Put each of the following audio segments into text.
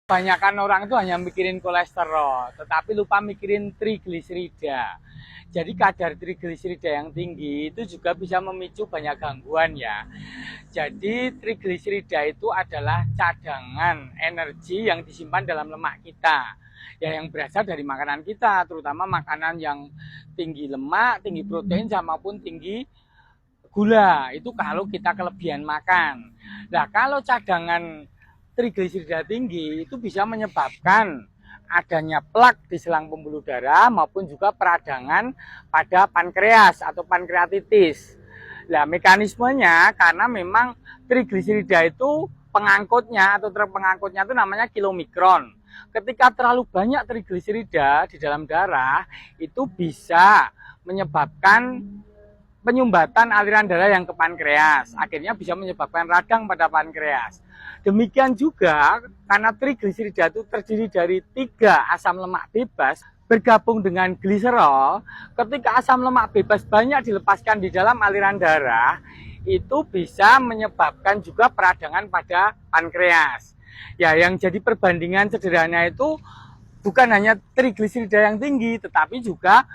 Kebanyakan orang itu hanya mikirin kolesterol, tetapi lupa mikirin trigliserida. Jadi kadar trigliserida yang tinggi itu juga bisa memicu banyak gangguan ya. Jadi trigliserida itu adalah cadangan energi yang disimpan dalam lemak kita. Ya, yang berasal dari makanan kita, terutama makanan yang tinggi lemak, tinggi protein, maupun tinggi gula. Itu kalau kita kelebihan makan. Nah, kalau cadangan trigliserida tinggi itu bisa menyebabkan adanya plak di selang pembuluh darah maupun juga peradangan pada pankreas atau pankreatitis. Nah, mekanismenya karena memang trigliserida itu pengangkutnya atau truk pengangkutnya itu namanya kilomikron. Ketika terlalu banyak trigliserida di dalam darah itu bisa menyebabkan penyumbatan aliran darah yang ke pankreas, akhirnya bisa menyebabkan radang pada pankreas. Demikian juga karena trigliserida itu terdiri dari 3 asam lemak bebas bergabung dengan gliserol, ketika asam lemak bebas banyak dilepaskan di dalam aliran darah, itu bisa menyebabkan juga peradangan pada pankreas. Ya, yang jadi perbandingan sederhana itu bukan hanya trigliserida yang tinggi, tetapi juga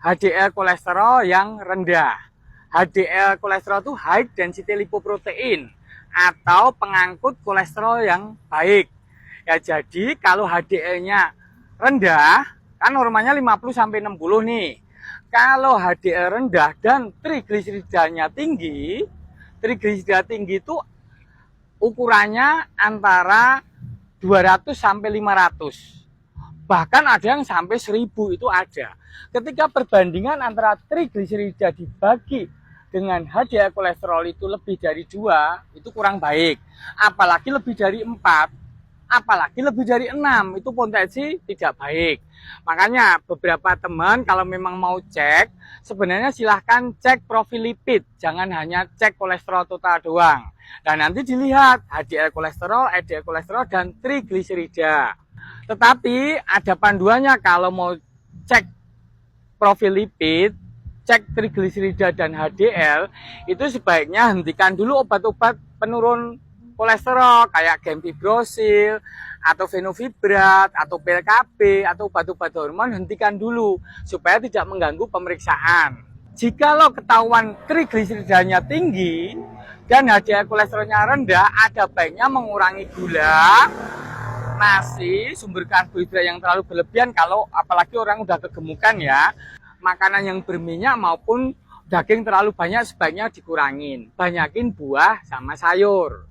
HDL kolesterol yang rendah. HDL kolesterol itu high density lipoprotein atau pengangkut kolesterol yang baik. Ya, jadi kalau HDL-nya rendah, kan normalnya 50-60 nih. Kalau HDL rendah dan trigliseridanya tinggi, trigliserida tinggi itu ukurannya antara 200 sampai 500. Bahkan ada yang sampai 1000 itu ada. Ketika perbandingan antara trigliserida dibagi dengan HDL kolesterol itu lebih dari 2, itu kurang baik. Apalagi lebih dari 4, apalagi lebih dari 6, itu potensi tidak baik. Makanya beberapa teman kalau memang mau cek, sebenarnya silahkan cek profil lipid, jangan hanya cek kolesterol total doang. Dan nanti dilihat HDL kolesterol, LDL kolesterol, dan trigliserida. Tetapi ada panduannya kalau mau cek profil lipid, cek trigliserida dan HDL, itu sebaiknya hentikan dulu obat-obat penurun kolesterol kayak gemfibrozil atau fenofibrat atau pil KB atau obat-obat hormon, hentikan dulu supaya tidak mengganggu pemeriksaan. Jikalau ketahuan trigliseridanya tinggi dan HDL kolesterolnya rendah, ada baiknya mengurangi gula, nasi, sumber karbohidrat yang terlalu berlebihan, kalau apalagi orang udah kegemukan ya. Makanan yang berminyak maupun daging terlalu banyak sebaiknya dikurangin. Banyakin buah sama sayur.